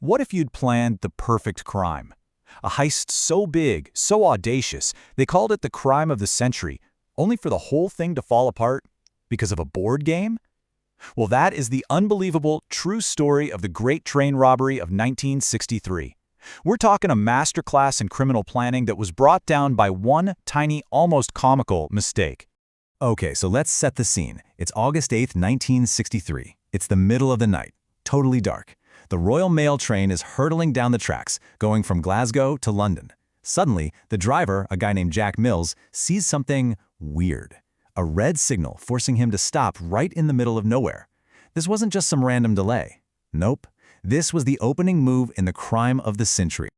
What if you'd planned the perfect crime? A heist so big, so audacious, they called it the crime of the century, only for the whole thing to fall apart because of a board game? Well, that is the unbelievable, true story of the Great Train Robbery of 1963. We're talking a masterclass in criminal planning that was brought down by one tiny, almost comical mistake. Okay, so let's set the scene. It's August 8th, 1963. It's the middle of the night, totally dark. The Royal Mail train is hurtling down the tracks, going from Glasgow to London. Suddenly, the driver, a guy named Jack Mills, sees something weird. A red signal forcing him to stop right in the middle of nowhere. This wasn't just some random delay. Nope. This was the opening move in the crime of the century.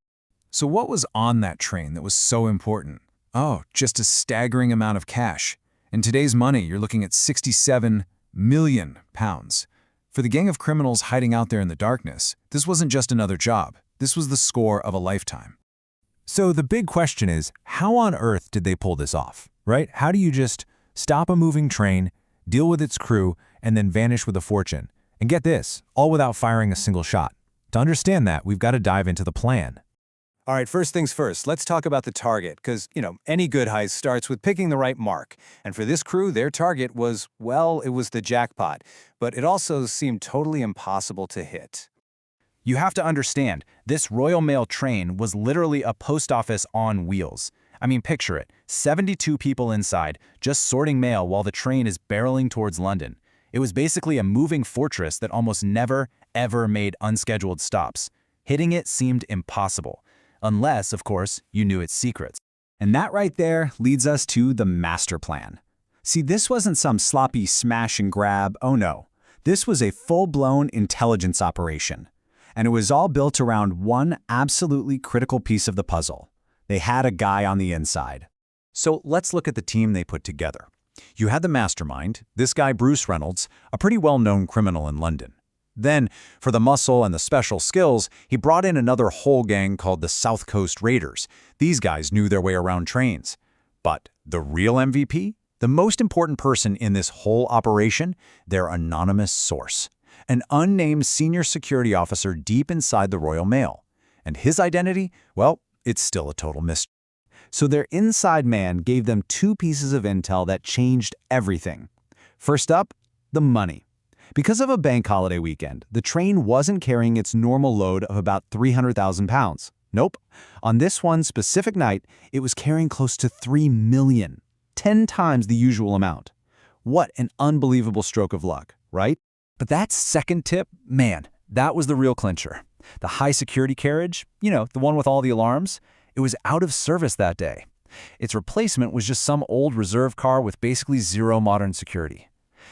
So what was on that train that was so important? Oh, just a staggering amount of cash. In today's money, you're looking at £67 million. For the gang of criminals hiding out there in the darkness, this wasn't just another job. This was the score of a lifetime. So the big question is, how on earth did they pull this off, right? How do you just stop a moving train, deal with its crew, and then vanish with a fortune? And get this, all without firing a single shot. To understand that, we've got to dive into the plan. All right, first things first, let's talk about the target, because, any good heist starts with picking the right mark. And for this crew, their target was, well, it was the jackpot. But it also seemed totally impossible to hit. You have to understand, this Royal Mail train was literally a post office on wheels. I mean, picture it, 72 people inside, just sorting mail while the train is barreling towards London. It was basically a moving fortress that almost never, ever made unscheduled stops. Hitting it seemed impossible. Unless, of course, you knew its secrets. And that right there leads us to the master plan. See, this wasn't some sloppy smash and grab, oh no. This was a full-blown intelligence operation. And it was all built around one absolutely critical piece of the puzzle. They had a guy on the inside. So let's look at the team they put together. You had the mastermind, this guy Bruce Reynolds, a pretty well-known criminal in London. Then, for the muscle and the special skills, he brought in another whole gang called the South Coast Raiders. These guys knew their way around trains. But the real MVP? The most important person in this whole operation? Their anonymous source. An unnamed senior security officer deep inside the Royal Mail. And his identity? Well, it's still a total mystery. So their inside man gave them two pieces of intel that changed everything. First up, the money. Because of a bank holiday weekend, the train wasn't carrying its normal load of about 300,000 pounds. Nope. On this one specific night, it was carrying close to 3 million, 10 times the usual amount. What an unbelievable stroke of luck, right? But that second tip, man, that was the real clincher. The high-security carriage, the one with all the alarms, it was out of service that day. Its replacement was just some old reserve car with basically zero modern security.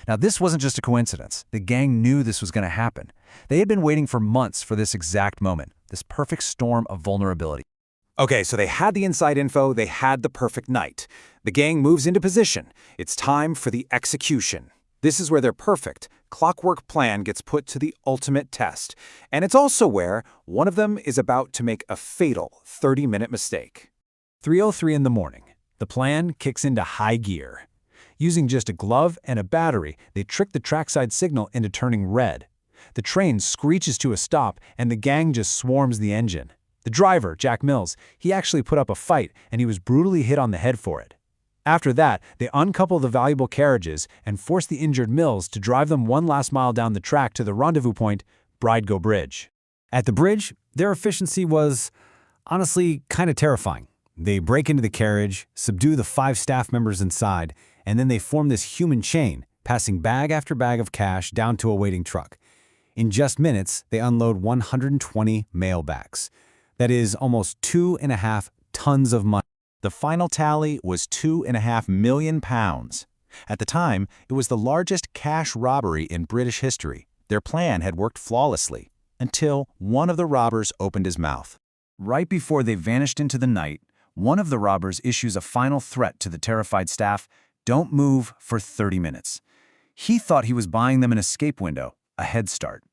Now, this wasn't just a coincidence. The gang knew this was going to happen. They had been waiting for months for this exact moment, this perfect storm of vulnerability. Okay, so they had the inside info, they had the perfect night. The gang moves into position. It's time for the execution. This is where their perfect, clockwork plan gets put to the ultimate test. And it's also where one of them is about to make a fatal 30-minute mistake. 3:03 in the morning. The plan kicks into high gear. Using just a glove and a battery, they trick the trackside signal into turning red. The train screeches to a stop, and the gang just swarms the engine. The driver, Jack Mills, he actually put up a fight, and he was brutally hit on the head for it. After that, they uncouple the valuable carriages and force the injured Mills to drive them one last mile down the track to the rendezvous point, Bridego Bridge. At the bridge, their efficiency was, honestly, kind of terrifying. They break into the carriage, subdue the 5 staff members inside, and then they form this human chain, passing bag after bag of cash down to a waiting truck. In just minutes, they unload 120 mail bags. That is almost 2.5 tons of money. The final tally was £2.5 million. At the time, it was the largest cash robbery in British history. Their plan had worked flawlessly, until one of the robbers opened his mouth. Right before they vanished into the night, one of the robbers issues a final threat to the terrified staff: don't move for 30 minutes. He thought he was buying them an escape window, a head start.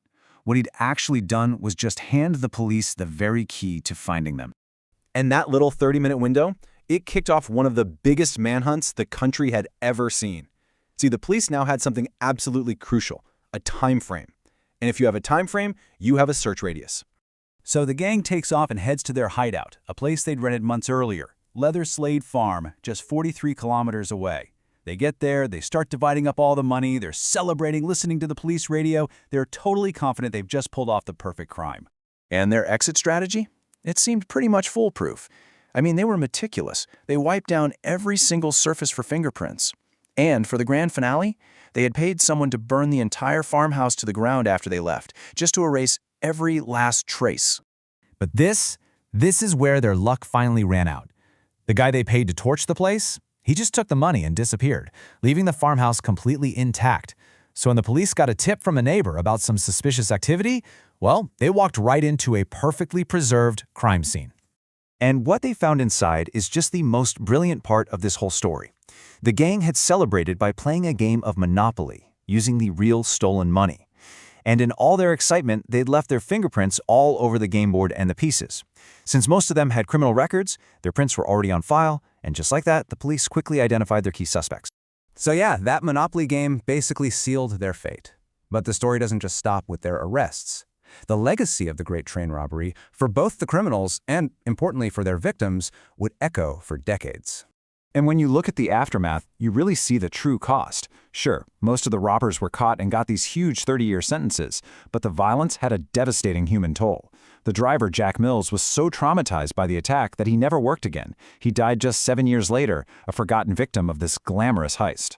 What he'd actually done was just hand the police the very key to finding them. And that little 30-minute window, it kicked off one of the biggest manhunts the country had ever seen. See, the police now had something absolutely crucial, a time frame. And if you have a time frame, you have a search radius. So the gang takes off and heads to their hideout, a place they'd rented months earlier, Leather Slade Farm, just 43 kilometers away. They get there, they start dividing up all the money, they're celebrating, listening to the police radio, they're totally confident they've just pulled off the perfect crime. And their exit strategy? It seemed pretty much foolproof. I mean, they were meticulous. They wiped down every single surface for fingerprints. And for the grand finale, they had paid someone to burn the entire farmhouse to the ground after they left, just to erase every last trace. But this is where their luck finally ran out. The guy they paid to torch the place, he just took the money and disappeared, leaving the farmhouse completely intact. So when the police got a tip from a neighbor about some suspicious activity, well, they walked right into a perfectly preserved crime scene. And what they found inside is just the most brilliant part of this whole story. The gang had celebrated by playing a game of Monopoly, using the real stolen money. And in all their excitement, they'd left their fingerprints all over the game board and the pieces. Since most of them had criminal records, their prints were already on file, and just like that, the police quickly identified their key suspects. So yeah, that Monopoly game basically sealed their fate. But the story doesn't just stop with their arrests. The legacy of the Great Train Robbery, for both the criminals and, importantly for their victims, would echo for decades. And when you look at the aftermath, you really see the true cost. Sure, most of the robbers were caught and got these huge 30-year sentences, but the violence had a devastating human toll. The driver, Jack Mills, was so traumatized by the attack that he never worked again. He died just 7 years later, a forgotten victim of this glamorous heist.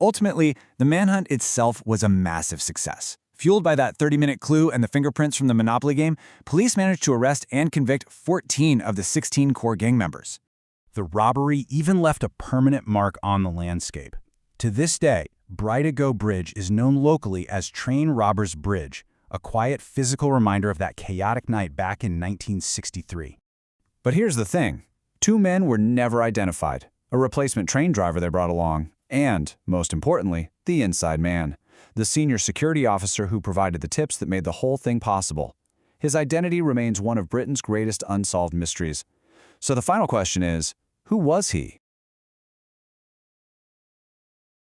Ultimately, the manhunt itself was a massive success. Fueled by that 30-minute clue and the fingerprints from the Monopoly game, police managed to arrest and convict 14 of the 16 core gang members. The robbery even left a permanent mark on the landscape. To this day, Bridego Bridge is known locally as Train Robbers Bridge, a quiet physical reminder of that chaotic night back in 1963. But here's the thing. 2 men were never identified, a replacement train driver they brought along, and, most importantly, the inside man, the senior security officer who provided the tips that made the whole thing possible. His identity remains one of Britain's greatest unsolved mysteries. So the final question is, who was he?